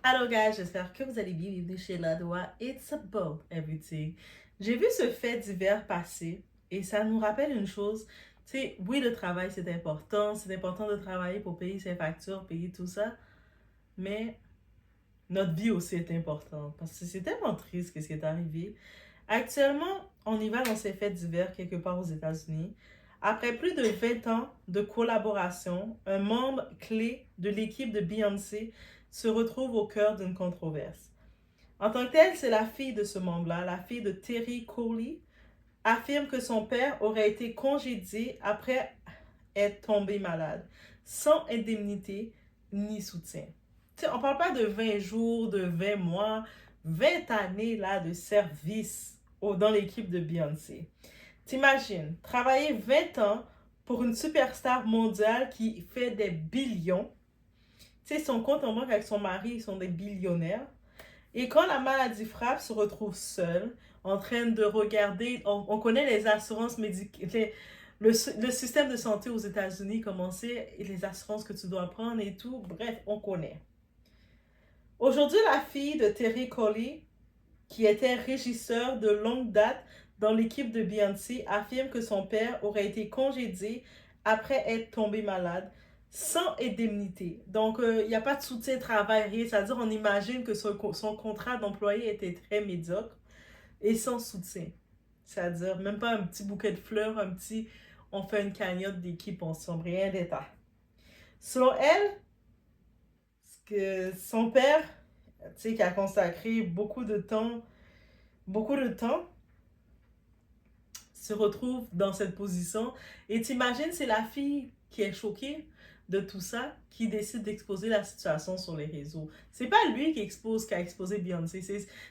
Hello guys, j'espère que vous allez bien. Bienvenue chez Ladoa. It's about everything. J'ai vu ce fait divers passer et ça nous rappelle une chose. Tu sais, oui, le travail c'est important de travailler pour payer ses factures, payer tout ça, mais notre vie aussi est importante parce que c'est tellement triste ce qui est arrivé. Actuellement, on y va dans ces faits divers quelque part aux États-Unis. Après plus de 20 ans de collaboration, un membre clé de l'équipe de Beyoncé se retrouve au cœur d'une controverse. En tant que telle, c'est la fille de ce membre-là, la fille de Terry Coley, affirme que son père aurait été congédié après être tombé malade, sans indemnité ni soutien. T'sais, on ne parle pas de 20 jours, de 20 mois, 20 années là, de service dans l'équipe de Beyoncé. T'imagines, travailler 20 ans pour une superstar mondiale qui fait des billions. Tu sais, son compte en banque avec son mari, ils sont des billionnaires. Et quand la maladie frappe, se retrouve seule, en train de regarder, on connaît les assurances médicales, le système de santé aux États-Unis, comment c'est, et les assurances que tu dois prendre et tout, bref, on connaît. Aujourd'hui, la fille de Terry Coley, qui était régisseur de longue date dans l'équipe de Beyoncé, affirme que son père aurait été congédié après être tombé malade sans indemnité. Donc, il n'y a pas de soutien de travail, rien. C'est-à-dire, on imagine que son contrat d'employé était très médiocre et sans soutien. C'est-à-dire, même pas un petit bouquet de fleurs, on fait une cagnotte d'équipe ensemble, rien d'état. Selon elle, que son père, tu sais, qui a consacré beaucoup de temps, se retrouve dans cette position. Et t'imagines, c'est la fille qui est choquée de tout ça, qui décide d'exposer la situation sur les réseaux. C'est pas lui qui a exposé Beyoncé,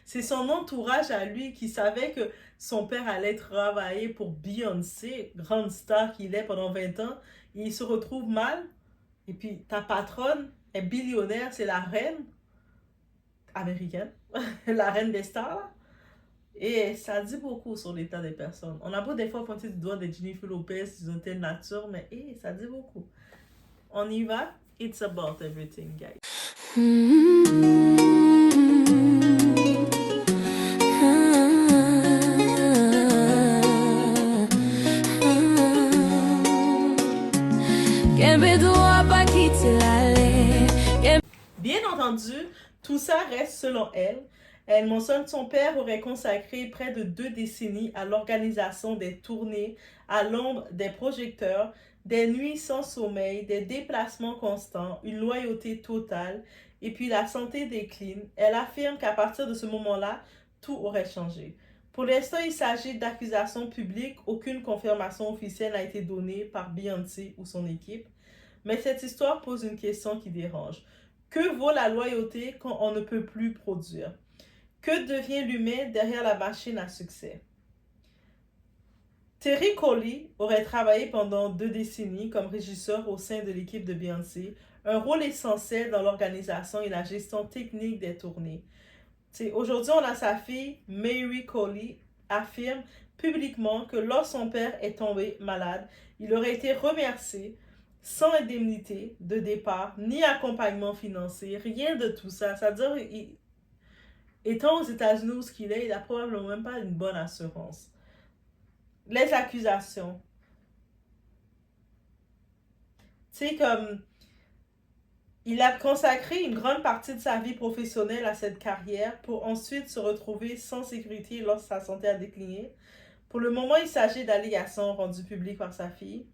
c'est son entourage à lui qui savait que son père allait travailler pour Beyoncé, grande star qu'il est pendant 20 ans, et il se retrouve mal. Et puis ta patronne est billionnaire, c'est la reine américaine, la reine des stars, là. Et ça dit beaucoup sur l'état des personnes. On a beau des fois pointer du doigt des Jennifer Lopez, ils ont telle nature, mais ça dit beaucoup. On y va. It's about everything, guys. Bien entendu, tout ça reste selon elle. Elle mentionne que son père aurait consacré près de 2 décennies à l'organisation des tournées à l'ombre des projecteurs, des nuits sans sommeil, des déplacements constants, une loyauté totale, et puis la santé décline. Elle affirme qu'à partir de ce moment-là, tout aurait changé. Pour l'instant, il s'agit d'accusations publiques. Aucune confirmation officielle n'a été donnée par Beyoncé ou son équipe. Mais cette histoire pose une question qui dérange. Que vaut la loyauté quand on ne peut plus produire? Que devient l'humain derrière la machine à succès? Terry Coley aurait travaillé pendant 2 décennies comme régisseur au sein de l'équipe de Beyoncé, un rôle essentiel dans l'organisation et la gestion technique des tournées. Aujourd'hui, on a sa fille, Mary Coley, affirme publiquement que lorsque son père est tombé malade, il aurait été remercié sans indemnité de départ, ni accompagnement financier, rien de tout ça. C'est-à-dire, étant aux États-Unis où ce qu'il est, il n'a probablement même pas une bonne assurance. Les accusations. Tu sais, comme il a consacré une grande partie de sa vie professionnelle à cette carrière pour ensuite se retrouver sans sécurité lorsque sa santé a décliné. Pour le moment, il s'agit d'allégations rendues publiques par sa fille.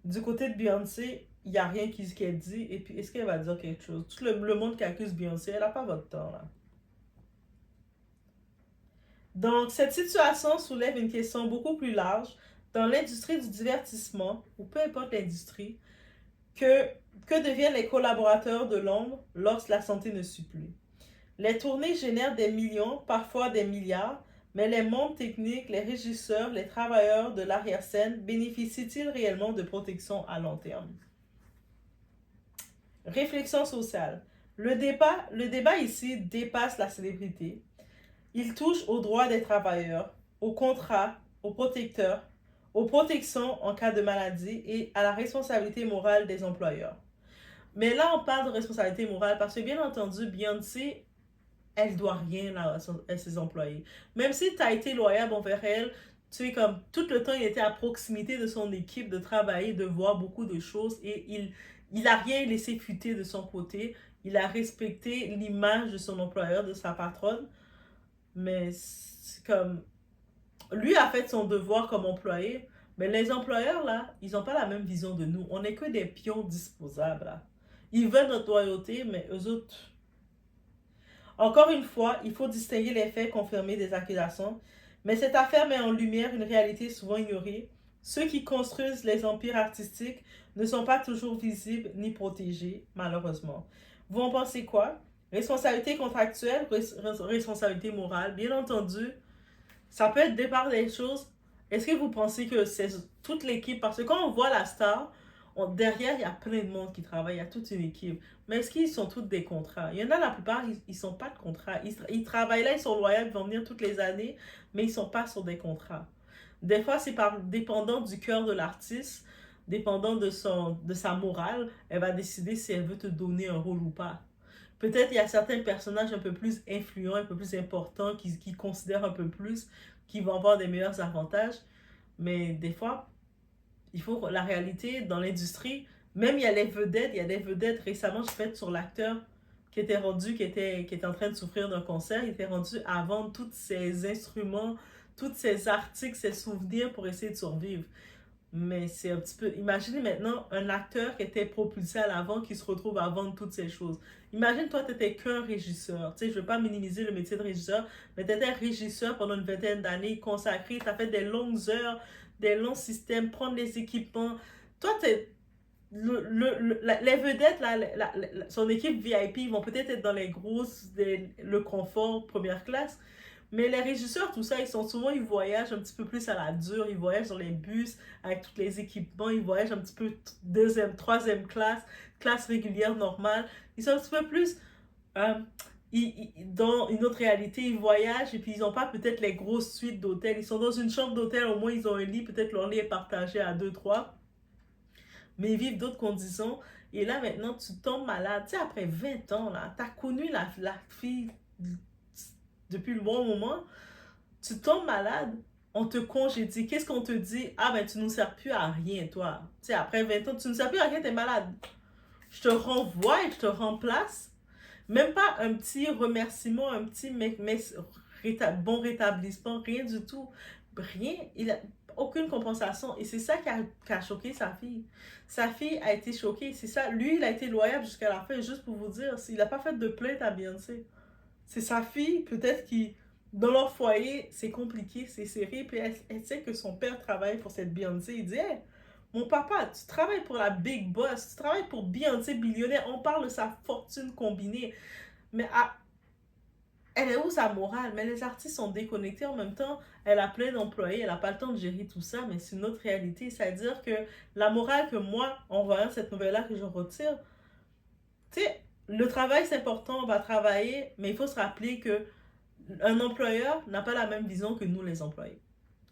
Du côté de Beyoncé, il n'y a rien qui est dit. Et puis, est-ce qu'elle va dire quelque chose? Tout le monde qui accuse Beyoncé, elle n'a pas votre temps, là. Donc, cette situation soulève une question beaucoup plus large dans l'industrie du divertissement, ou peu importe l'industrie, que deviennent les collaborateurs de l'ombre lorsque la santé ne suit plus? Les tournées génèrent des millions, parfois des milliards, mais les membres techniques, les régisseurs, les travailleurs de l'arrière-scène bénéficient-ils réellement de protection à long terme? Réflexion sociale. Le débat ici dépasse la célébrité. Il touche aux droits des travailleurs, aux contrats, aux protecteurs, aux protections en cas de maladie et à la responsabilité morale des employeurs. Mais là, on parle de responsabilité morale parce que, bien entendu, Beyoncé, elle doit rien à ses employés. Même si tu as été loyal envers elle, tu sais, comme tout le temps, il était à proximité de son équipe, de travailler, de voir beaucoup de choses et il a rien laissé fuiter de son côté. Il a respecté l'image de son employeur, de sa patronne. Mais c'est comme, lui a fait son devoir comme employé. Mais les employeurs, là, ils n'ont pas la même vision de nous. On n'est que des pions disposables, là. Ils veulent notre loyauté, mais eux autres, encore une fois, il faut distinguer les faits confirmés des accusations, mais cette affaire met en lumière une réalité souvent ignorée. Ceux qui construisent les empires artistiques ne sont pas toujours visibles ni protégés, malheureusement. Vous en pensez quoi? Responsabilité contractuelle, responsabilité morale, bien entendu, ça peut être départ des choses. Est-ce que vous pensez que c'est toute l'équipe? Parce que quand on voit la star, derrière, il y a plein de monde qui travaille, il y a toute une équipe. Mais est-ce qu'ils sont tous des contrats? Il y en a la plupart, ils ne sont pas de contrats. Ils travaillent là, ils sont loyaux, ils vont venir toutes les années, mais ils ne sont pas sur des contrats. Des fois, c'est dépendant du cœur de l'artiste, dépendant de sa morale, elle va décider si elle veut te donner un rôle ou pas. Peut-être il y a certains personnages un peu plus influents, un peu plus importants, qui considèrent un peu plus, qui vont avoir des meilleurs avantages. Mais des fois, il faut la réalité dans l'industrie. Même il y a des vedettes. Récemment, je fais sur l'acteur qui était en train de souffrir d'un cancer. Il était rendu à vendre tous ses instruments, tous ses articles, ses souvenirs pour essayer de survivre. Mais c'est un petit peu... Imaginez maintenant un acteur qui était propulsé à l'avant qui se retrouve à vendre toutes ces choses. Imagine, toi, tu n'étais qu'un régisseur. Tu sais, je ne veux pas minimiser le métier de régisseur, mais tu étais régisseur pendant une vingtaine d'années, consacré, tu as fait des longues heures, des longs systèmes, prendre les équipements. Toi, les vedettes, là, son équipe VIP, ils vont peut-être être dans les grosses, le confort, première classe, mais les régisseurs, tout ça, ils voyagent un petit peu plus à la dure, ils voyagent dans les bus avec tous les équipements, ils voyagent un petit peu deuxième, troisième classe, classe régulière normale. Ils sont un petit peu plus euh, dans une autre réalité, ils voyagent et puis ils n'ont pas peut-être les grosses suites d'hôtel. Ils sont dans une chambre d'hôtel, au moins ils ont un lit, peut-être leur lit est partagé à deux, trois, mais ils vivent d'autres conditions. Et là maintenant, tu tombes malade. Tu sais, après 20 ans, là, tu as connu la fille depuis le bon moment. Tu tombes malade, on te congédie. Qu'est-ce qu'on te dit? Ah ben tu ne nous sers plus à rien, toi. Tu sais, après 20 ans, tu ne nous sers plus à rien, t'es malade. Je te renvoie et je te remplace. Même pas un petit remerciement, un petit bon rétablissement, rien du tout. Rien. Il a aucune compensation. Et c'est ça qui a choqué sa fille. Sa fille a été choquée. C'est ça. Lui, il a été loyal jusqu'à la fin, juste pour vous dire. Il n'a pas fait de plainte à Beyoncé. C'est sa fille, peut-être, qui, dans leur foyer, c'est compliqué, c'est serré. Puis elle sait que son père travaille pour cette Beyoncé. Il dit, hey, mon papa, tu travailles pour la big boss, tu travailles pour Beyoncé billionnaire. On parle de sa fortune combinée. Mais elle est où sa morale? Mais les artistes sont déconnectés en même temps. Elle a plein d'employés, elle n'a pas le temps de gérer tout ça, mais c'est une autre réalité. C'est-à-dire que la morale que moi, en voyant cette nouvelle-là que je retire, tu sais, le travail c'est important, on va travailler, mais il faut se rappeler que un employeur n'a pas la même vision que nous les employés.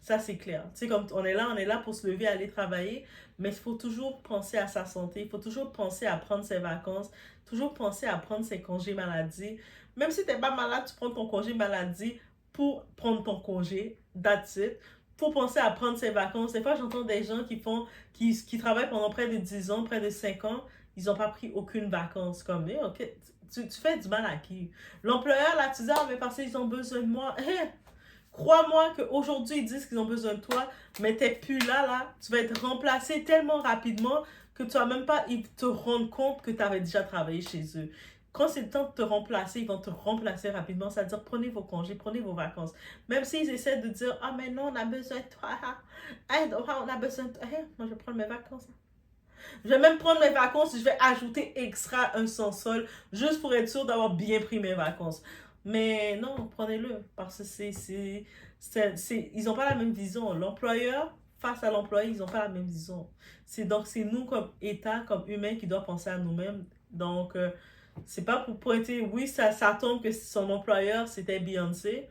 Ça, c'est clair. Tu sais, comme on est là pour se lever, aller travailler, mais il faut toujours penser à sa santé, il faut toujours penser à prendre ses vacances, toujours penser à prendre ses congés maladie. Même si tu n'es pas malade, tu prends ton congé maladie pour prendre ton congé, that's it. Pour penser à prendre ses vacances. Des fois, j'entends des gens qui travaillent pendant près de 10 ans, près de 5 ans, ils n'ont pas pris aucune vacance. Comme, ok, tu fais du mal à qui? L'employeur, là, tu dis, ah, mais parce qu'ils ont besoin de moi. Hey, crois-moi qu'aujourd'hui, ils disent qu'ils ont besoin de toi, mais t'es plus là, là. Tu vas être remplacé tellement rapidement que tu vas même pas te rendre compte que tu avais déjà travaillé chez eux. Quand c'est le temps de te remplacer, ils vont te remplacer rapidement. C'est-à-dire, prenez vos congés, prenez vos vacances. Même s'ils essaient de dire, ah, mais non, on a besoin de toi. Hey, on a besoin de toi. Hey, moi, je vais prendre mes vacances. Je vais même prendre mes vacances et je vais ajouter extra un sans-sol juste pour être sûr d'avoir bien pris mes vacances. Mais non, prenez-le parce que ils n'ont pas la même vision. L'employeur face à l'employé, ils n'ont pas la même vision. Donc, c'est nous comme État, comme humains qui doivent penser à nous-mêmes. Donc, c'est pas pour pointer, oui, ça tombe que son employeur, c'était Beyoncé.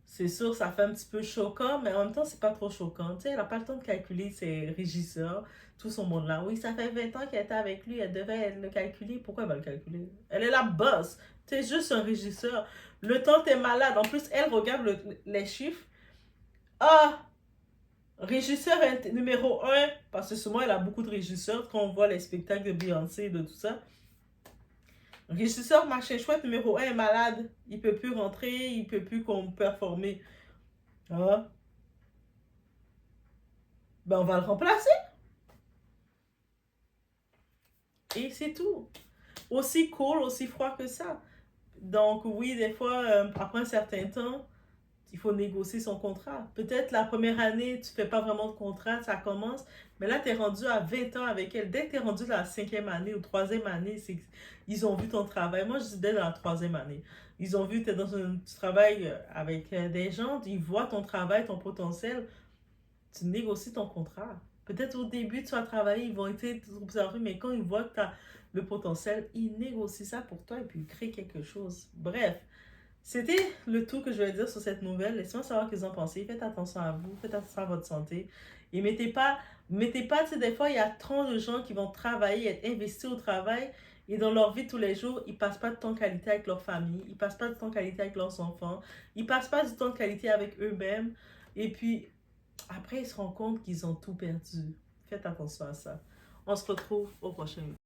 C'est sûr, ça fait un petit peu choquant, mais en même temps, c'est pas trop choquant. Tu sais, elle n'a pas le temps de calculer ses régisseurs. tout son monde-là. Oui, ça fait 20 ans qu'elle était avec lui, elle devait le calculer. Pourquoi elle va le calculer? Elle est la boss. Tu es juste un régisseur. Le temps, t'es malade. En plus, elle regarde les chiffres. Ah, régisseur numéro un, parce que souvent, elle a beaucoup de régisseurs quand on voit les spectacles de Beyoncé et de tout ça. Régisseur machin chouette numéro un est malade. Il peut plus rentrer, il peut plus performer. Ah, ben on va le remplacer. Et c'est tout. Aussi cool, aussi froid que ça. Donc oui, des fois, après un certain temps, il faut négocier son contrat. Peut-être la première année, tu fais pas vraiment de contrat, ça commence, mais là, tu es rendu à 20 ans avec elle. Dès que tu es rendu dans la cinquième année ou troisième année, ils ont vu ton travail. Moi, je dis dès dans la troisième année. Ils ont vu que tu travailles avec des gens, ils voient ton travail, ton potentiel, tu négocies ton contrat. Peut-être au début, tu vas travailler, ils vont essayer de t'observer, mais quand ils voient que tu as le potentiel, ils négocient ça pour toi et puis ils créent quelque chose. Bref, c'était le tout que je voulais dire sur cette nouvelle. Laissez-moi savoir ce que vous en pensez. Faites attention à vous, faites attention à votre santé. Et mettez pas, tu sais, des fois, il y a tant de gens qui vont travailler, être investis au travail. Et dans leur vie tous les jours, ils passent pas de temps de qualité avec leur famille. Ils passent pas de temps de qualité avec leurs enfants. Ils passent pas du temps de qualité avec eux-mêmes. Et puis, après, ils se rendent compte qu'ils ont tout perdu. Faites attention à ça. On se retrouve au prochain vidéo.